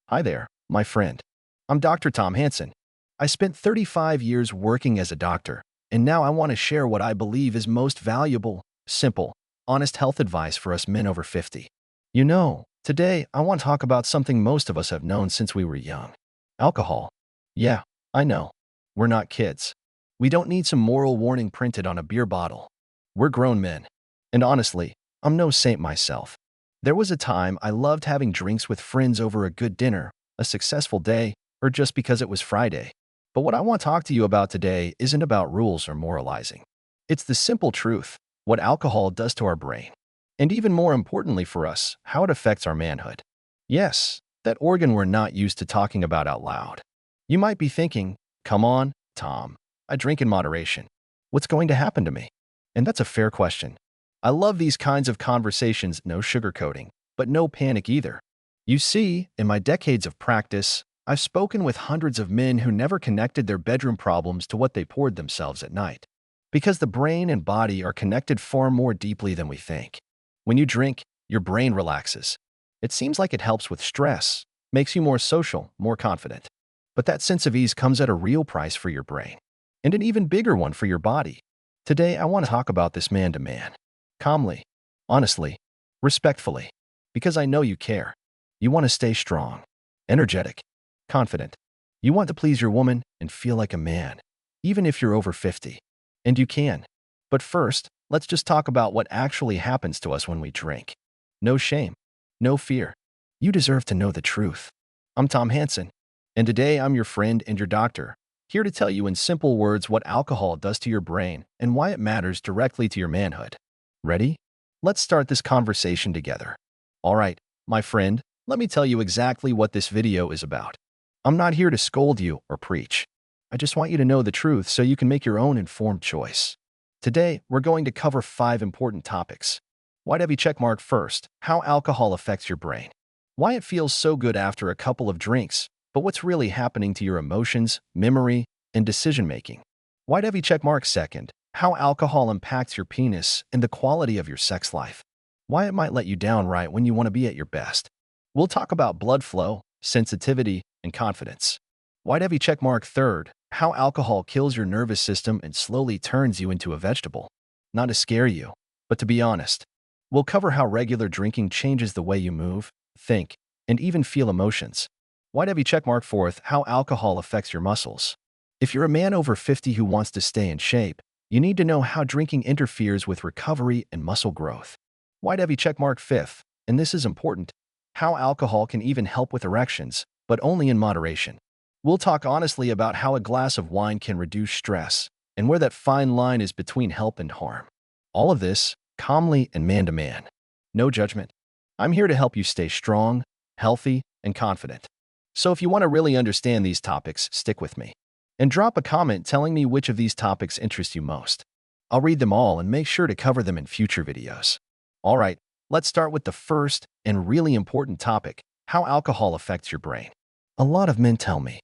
Hi there, my friend. I'm Dr. Tom Hanson. I spent 35 years working as a doctor, and now I want to share what I believe is most valuable, simple, honest health advice for us men over 50. Today I want to talk about something most of us have known since we were young. Alcohol. Yeah, I know. We're not kids. We don't need some moral warning printed on a beer bottle. We're grown men. And honestly, I'm no saint myself. There was a time I loved having drinks with friends over a good dinner, a successful day, or just because it was Friday. But what I want to talk to you about today isn't about rules or moralizing. It's the simple truth, what alcohol does to our brain. And even more importantly for us, how it affects our manhood. Yes, that organ we're not used to talking about out loud. You might be thinking, come on, Tom, I drink in moderation. What's going to happen to me? And that's a fair question. I love these kinds of conversations, no sugarcoating, but no panic either. You see, in my decades of practice, I've spoken with hundreds of men who never connected their bedroom problems to what they poured themselves at night. Because the brain and body are connected far more deeply than we think. When you drink, your brain relaxes. It seems like it helps with stress, makes you more social, more confident. But that sense of ease comes at a real price for your brain, and an even bigger one for your body. Today, I want to talk about this man to man. Calmly, honestly, respectfully, because I know you care. You want to stay strong, energetic, confident. You want to please your woman and feel like a man, even if you're over 50. And you can. But first, let's just talk about what actually happens to us when we drink. No shame, no fear. You deserve to know the truth. I'm Tom Hanson, and today I'm your friend and your doctor, here to tell you in simple words what alcohol does to your brain and why it matters directly to your manhood. Ready? Let's start this conversation together. All right, my friend, let me tell you exactly what this video is about. I'm not here to scold you or preach. I just want you to know the truth so you can make your own informed choice. Today, we're going to cover 5 important topics. White heavy checkmark first, how alcohol affects your brain. Why it feels so good after a couple of drinks, but what's really happening to your emotions, memory, and decision-making. White heavy checkmark second, how alcohol impacts your penis and the quality of your sex life. Why it might let you down right when you want to be at your best. We'll talk about blood flow, sensitivity, and confidence. White heavy checkmark third, how alcohol kills your nervous system and slowly turns you into a vegetable. Not to scare you, but to be honest. We'll cover how regular drinking changes the way you move, think, and even feel emotions. White heavy checkmark fourth, how alcohol affects your muscles. If you're a man over 50 who wants to stay in shape, you need to know how drinking interferes with recovery and muscle growth. White heavy checkmark fifth, and this is important, how alcohol can even help with erections, but only in moderation. We'll talk honestly about how a glass of wine can reduce stress and where that fine line is between help and harm. All of this, calmly and man to man. No judgment. I'm here to help you stay strong, healthy, and confident. So if you want to really understand these topics, stick with me. And drop a comment telling me which of these topics interest you most. I'll read them all and make sure to cover them in future videos. All right, let's start with the first and really important topic, how alcohol affects your brain. A lot of men tell me,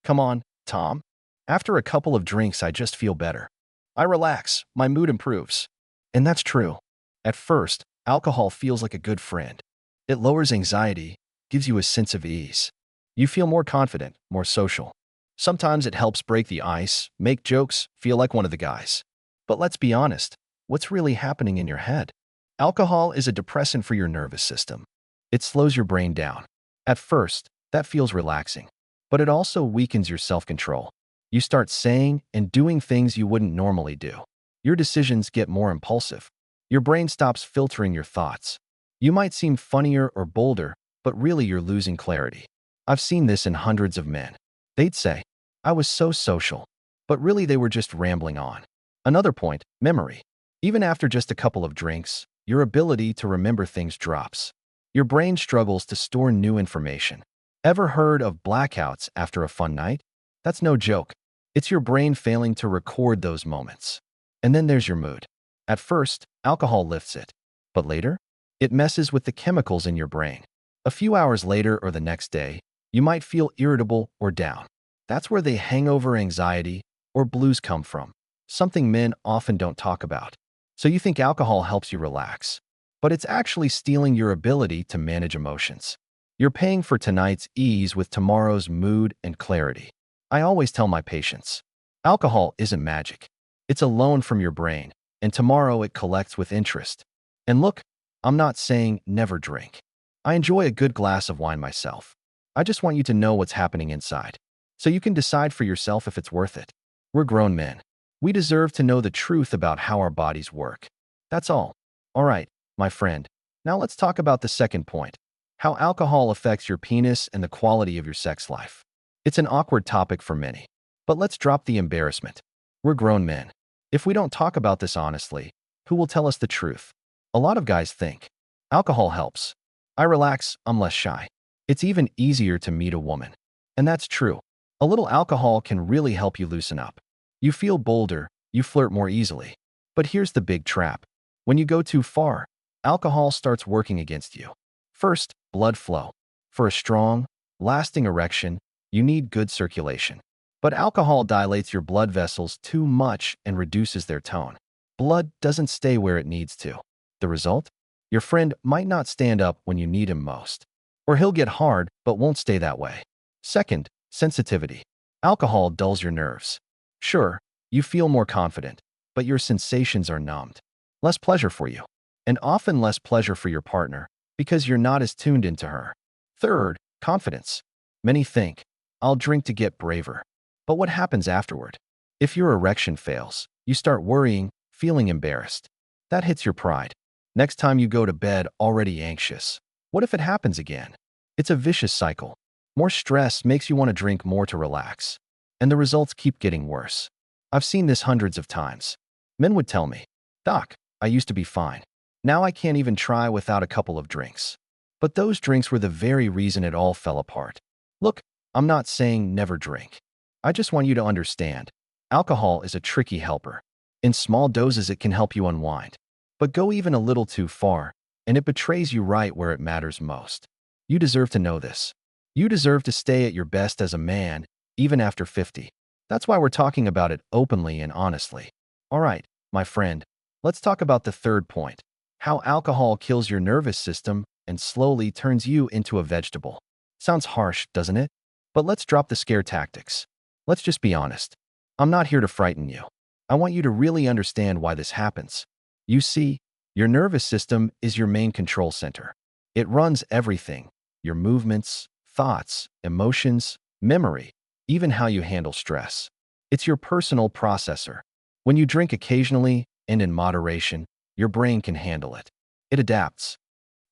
come on, Tom. After a couple of drinks, I just feel better. I relax, my mood improves. And that's true. At first, alcohol feels like a good friend. It lowers anxiety, gives you a sense of ease. You feel more confident, more social. Sometimes it helps break the ice, make jokes, feel like one of the guys. But let's be honest, what's really happening in your head? Alcohol is a depressant for your nervous system. It slows your brain down. At first, that feels relaxing, but it also weakens your self-control. You start saying and doing things you wouldn't normally do. Your decisions get more impulsive. Your brain stops filtering your thoughts. You might seem funnier or bolder, but really you're losing clarity. I've seen this in hundreds of men. They'd say, I was so social, but really they were just rambling on. Another point, memory. Even after just a couple of drinks, your ability to remember things drops. Your brain struggles to store new information. Ever heard of blackouts after a fun night? That's no joke. It's your brain failing to record those moments. And then there's your mood. At first, alcohol lifts it, but later, it messes with the chemicals in your brain. A few hours later or the next day, you might feel irritable or down. That's where the hangover anxiety or blues come from, something men often don't talk about. So you think alcohol helps you relax, but it's actually stealing your ability to manage emotions. You're paying for tonight's ease with tomorrow's mood and clarity. I always tell my patients, alcohol isn't magic. It's a loan from your brain, and tomorrow it collects with interest. And look, I'm not saying never drink. I enjoy a good glass of wine myself. I just want you to know what's happening inside, so you can decide for yourself if it's worth it. We're grown men. We deserve to know the truth about how our bodies work. That's all. All right, my friend. Now let's talk about the second point, how alcohol affects your penis and the quality of your sex life. It's an awkward topic for many, but let's drop the embarrassment. We're grown men. If we don't talk about this honestly, who will tell us the truth? A lot of guys think, alcohol helps. I relax, I'm less shy. It's even easier to meet a woman. And that's true. A little alcohol can really help you loosen up. You feel bolder, you flirt more easily. But here's the big trap. When you go too far, alcohol starts working against you. First, blood flow. For a strong, lasting erection, you need good circulation. But alcohol dilates your blood vessels too much and reduces their tone. Blood doesn't stay where it needs to. The result? Your friend might not stand up when you need him most. Or he'll get hard but won't stay that way. Second, sensitivity. Alcohol dulls your nerves. Sure, you feel more confident, but your sensations are numbed. Less pleasure for you, and often less pleasure for your partner because you're not as tuned into her. Third, confidence. Many think, I'll drink to get braver. But what happens afterward? If your erection fails, you start worrying, feeling embarrassed. That hits your pride. Next time you go to bed already anxious. What if it happens again? It's a vicious cycle. More stress makes you want to drink more to relax. And the results keep getting worse. I've seen this hundreds of times. Men would tell me, Doc, I used to be fine. Now I can't even try without a couple of drinks. But those drinks were the very reason it all fell apart. Look, I'm not saying never drink. I just want you to understand, alcohol is a tricky helper. In small doses it can help you unwind. But go even a little too far, and it betrays you right where it matters most. You deserve to know this. You deserve to stay at your best as a man, even after 50. That's why we're talking about it openly and honestly. All right, my friend, let's talk about the third point, how alcohol kills your nervous system and slowly turns you into a vegetable. Sounds harsh, doesn't it? But let's drop the scare tactics. Let's just be honest. I'm not here to frighten you. I want you to really understand why this happens. You see, your nervous system is your main control center. It runs everything, your movements, thoughts, emotions, memory, even how you handle stress. It's your personal processor. When you drink occasionally and in moderation, your brain can handle it. It adapts.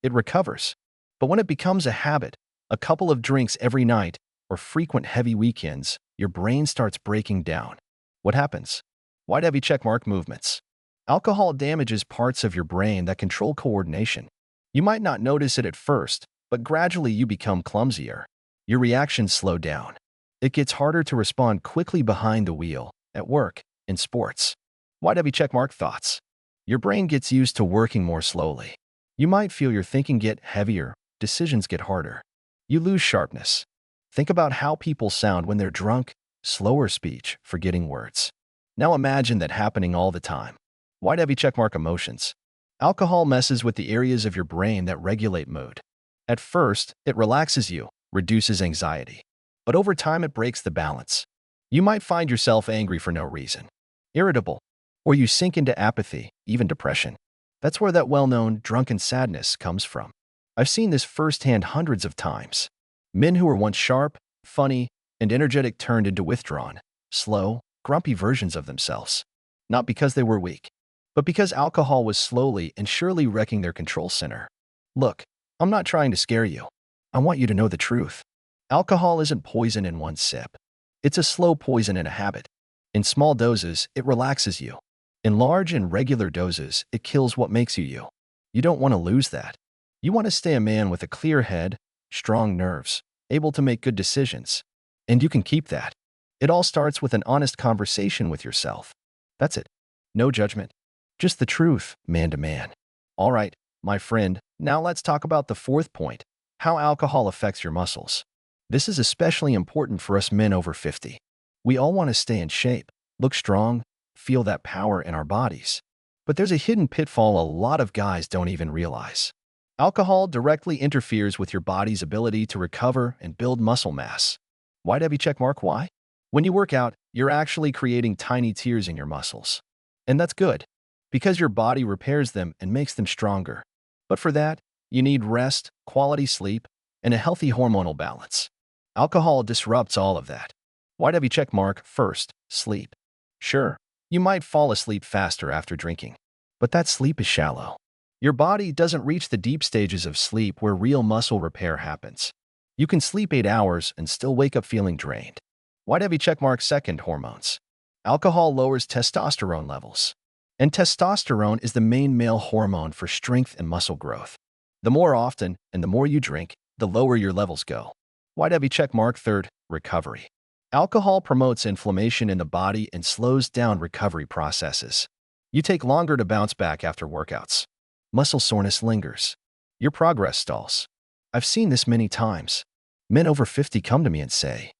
It recovers. But when it becomes a habit, a couple of drinks every night, or frequent heavy weekends, your brain starts breaking down. What happens? White heavy checkmark movements. Alcohol damages parts of your brain that control coordination. You might not notice it at first, but gradually you become clumsier. Your reactions slow down. It gets harder to respond quickly behind the wheel, at work, in sports. White heavy checkmark thoughts. Your brain gets used to working more slowly. You might feel your thinking get heavier, decisions get harder. You lose sharpness. Think about how people sound when they're drunk, slower speech, forgetting words. Now imagine that happening all the time. White heavy checkmark emotions. Alcohol messes with the areas of your brain that regulate mood. At first, it relaxes you, reduces anxiety. But over time, it breaks the balance. You might find yourself angry for no reason, irritable, or you sink into apathy, even depression. That's where that well-known drunken sadness comes from. I've seen this firsthand hundreds of times. Men who were once sharp, funny, and energetic turned into withdrawn, slow, grumpy versions of themselves. Not because they were weak, but because alcohol was slowly and surely wrecking their control center. Look, I'm not trying to scare you. I want you to know the truth. Alcohol isn't poison in one sip. It's a slow poison in a habit. In small doses, it relaxes you. In large and regular doses, it kills what makes you you. You don't want to lose that. You want to stay a man with a clear head, strong nerves, able to make good decisions. And you can keep that. It all starts with an honest conversation with yourself. That's it. No judgment. Just the truth, man to man. All right, my friend, now let's talk about the fourth point, how alcohol affects your muscles. This is especially important for us men over 50. We all want to stay in shape, look strong, feel that power in our bodies. But there's a hidden pitfall a lot of guys don't even realize. Alcohol directly interferes with your body's ability to recover and build muscle mass. Why heavy check mark why? When you work out, you're actually creating tiny tears in your muscles. And that's good, because your body repairs them and makes them stronger. But for that, you need rest, quality sleep, and a healthy hormonal balance. Alcohol disrupts all of that. Why heavy check mark first, sleep. Sure, you might fall asleep faster after drinking, but that sleep is shallow. Your body doesn't reach the deep stages of sleep where real muscle repair happens. You can sleep 8 hours and still wake up feeling drained. Why heavy check mark second hormones. Alcohol lowers testosterone levels. And testosterone is the main male hormone for strength and muscle growth. The more often and the more you drink, the lower your levels go. Why heavy check mark third, recovery. Alcohol promotes inflammation in the body and slows down recovery processes. You take longer to bounce back after workouts. Muscle soreness lingers. Your progress stalls. I've seen this many times. Men over 50 come to me and say,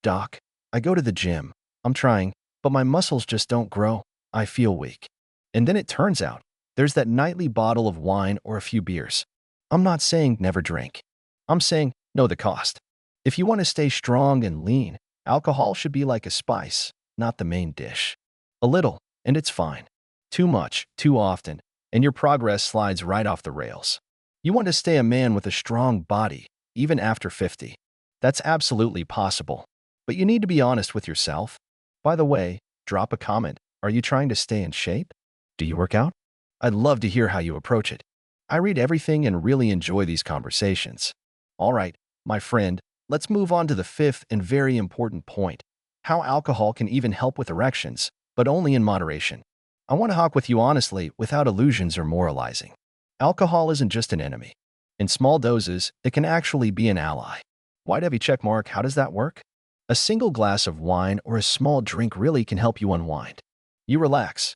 "Doc, I go to the gym. I'm trying, but my muscles just don't grow. I feel weak." And then it turns out, there's that nightly bottle of wine or a few beers. I'm not saying never drink. I'm saying know the cost. If you want to stay strong and lean, alcohol should be like a spice, not the main dish. A little, and it's fine. Too much, too often, and your progress slides right off the rails. You want to stay a man with a strong body, even after 50. That's absolutely possible. But you need to be honest with yourself. By the way, drop a comment. Are you trying to stay in shape? Do you work out? I'd love to hear how you approach it. I read everything and really enjoy these conversations. All right, my friend, let's move on to the fifth and very important point. How alcohol can even help with erections, but only in moderation. I want to talk with you honestly, without illusions or moralizing. Alcohol isn't just an enemy. In small doses, it can actually be an ally. Why heavy check mark, how does that work? A single glass of wine or a small drink really can help you unwind. You relax.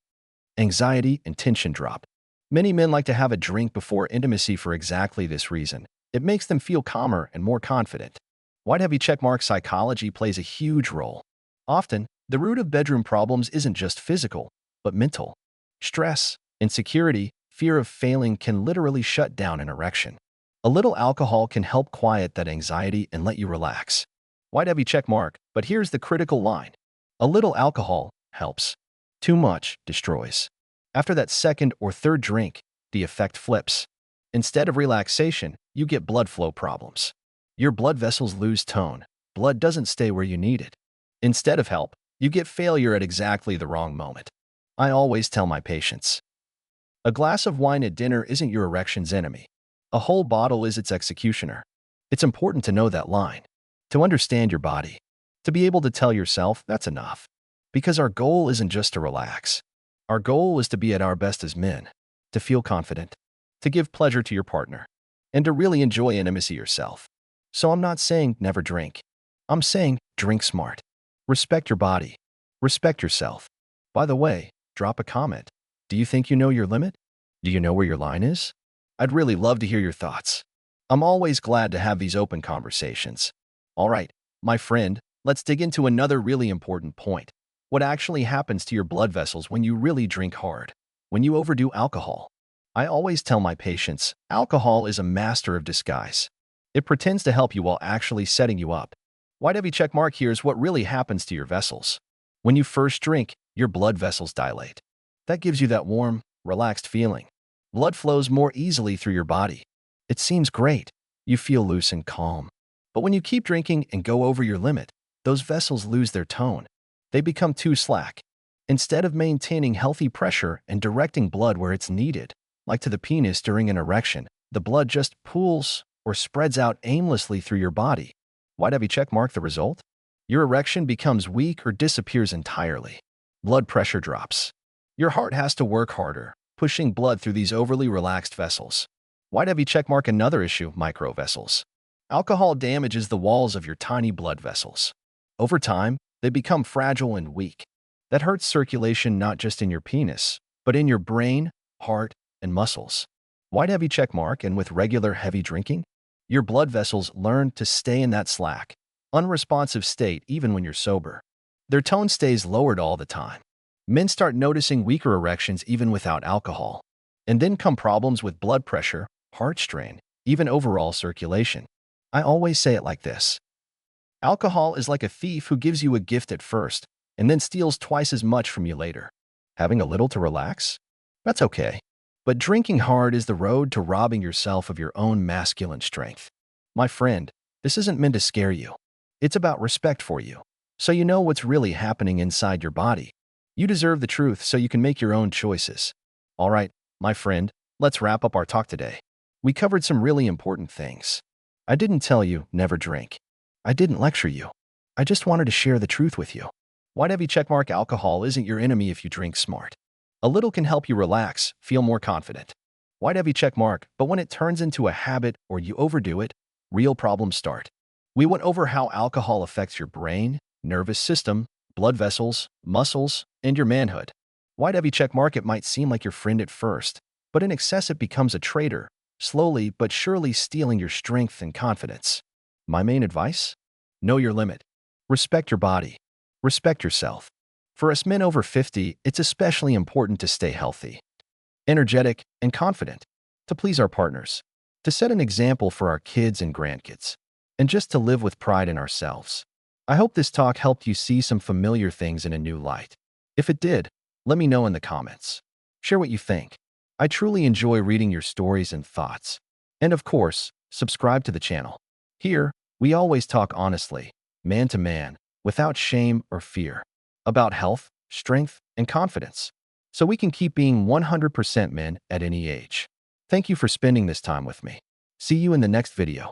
Anxiety and tension drop. Many men like to have a drink before intimacy for exactly this reason. It makes them feel calmer and more confident. Why heavy check mark psychology plays a huge role. Often, the root of bedroom problems isn't just physical, but mental. Stress, insecurity, fear of failing can literally shut down an erection. A little alcohol can help quiet that anxiety and let you relax. Why heavy check mark, but here's the critical line. A little alcohol helps. Too much destroys. After that second or third drink, the effect flips. Instead of relaxation, you get blood flow problems. Your blood vessels lose tone. Blood doesn't stay where you need it. Instead of help, you get failure at exactly the wrong moment. I always tell my patients, a glass of wine at dinner isn't your erection's enemy. A whole bottle is its executioner. It's important to know that line, to understand your body, to be able to tell yourself that's enough. Because our goal isn't just to relax. Our goal is to be at our best as men, to feel confident, to give pleasure to your partner, and to really enjoy intimacy yourself. So I'm not saying never drink. I'm saying drink smart. Respect your body. Respect yourself. By the way, drop a comment. Do you think you know your limit? Do you know where your line is? I'd really love to hear your thoughts. I'm always glad to have these open conversations. All right, my friend, let's dig into another really important point. What actually happens to your blood vessels when you really drink hard? When you overdo alcohol? I always tell my patients, alcohol is a master of disguise. It pretends to help you while actually setting you up. Why heavy check mark, here's what really happens to your vessels. When you first drink, your blood vessels dilate. That gives you that warm, relaxed feeling. Blood flows more easily through your body. It seems great. You feel loose and calm. But when you keep drinking and go over your limit, those vessels lose their tone. They become too slack. Instead of maintaining healthy pressure and directing blood where it's needed, like to the penis during an erection, the blood just pools or spreads out aimlessly through your body. Why heavy check mark the result? Your erection becomes weak or disappears entirely. Blood pressure drops. Your heart has to work harder, pushing blood through these overly relaxed vessels. Why heavy check mark another issue, microvessels? Alcohol damages the walls of your tiny blood vessels. Over time, they become fragile and weak. That hurts circulation not just in your penis, but in your brain, heart, and muscles. Why heavy check mark, and with regular heavy drinking? Your blood vessels learn to stay in that slack, unresponsive state even when you're sober. Their tone stays lowered all the time. Men start noticing weaker erections even without alcohol. And then come problems with blood pressure, heart strain, even overall circulation. I always say it like this. Alcohol is like a thief who gives you a gift at first and then steals twice as much from you later. Having a little to relax? That's okay. But drinking hard is the road to robbing yourself of your own masculine strength. My friend, this isn't meant to scare you. It's about respect for you, so you know what's really happening inside your body. You deserve the truth so you can make your own choices. All right, my friend, let's wrap up our talk today. We covered some really important things. I didn't tell you never drink. I didn't lecture you. I just wanted to share the truth with you. White heavy checkmark alcohol isn't your enemy if you drink smart. A little can help you relax, feel more confident. White heavy checkmark, but when it turns into a habit or you overdo it, real problems start. We went over how alcohol affects your brain, nervous system, blood vessels, muscles, and your manhood. White heavy checkmark, it might seem like your friend at first, but in excess it becomes a traitor, slowly but surely stealing your strength and confidence. My main advice? Know your limit. Respect your body. Respect yourself. For us men over 50, it's especially important to stay healthy, energetic, and confident, to please our partners, to set an example for our kids and grandkids, and just to live with pride in ourselves. I hope this talk helped you see some familiar things in a new light. If it did, let me know in the comments. Share what you think. I truly enjoy reading your stories and thoughts. And of course, subscribe to the channel. Here, we always talk honestly, man to man, without shame or fear, about health, strength, and confidence, so we can keep being 100% men at any age. Thank you for spending this time with me. See you in the next video.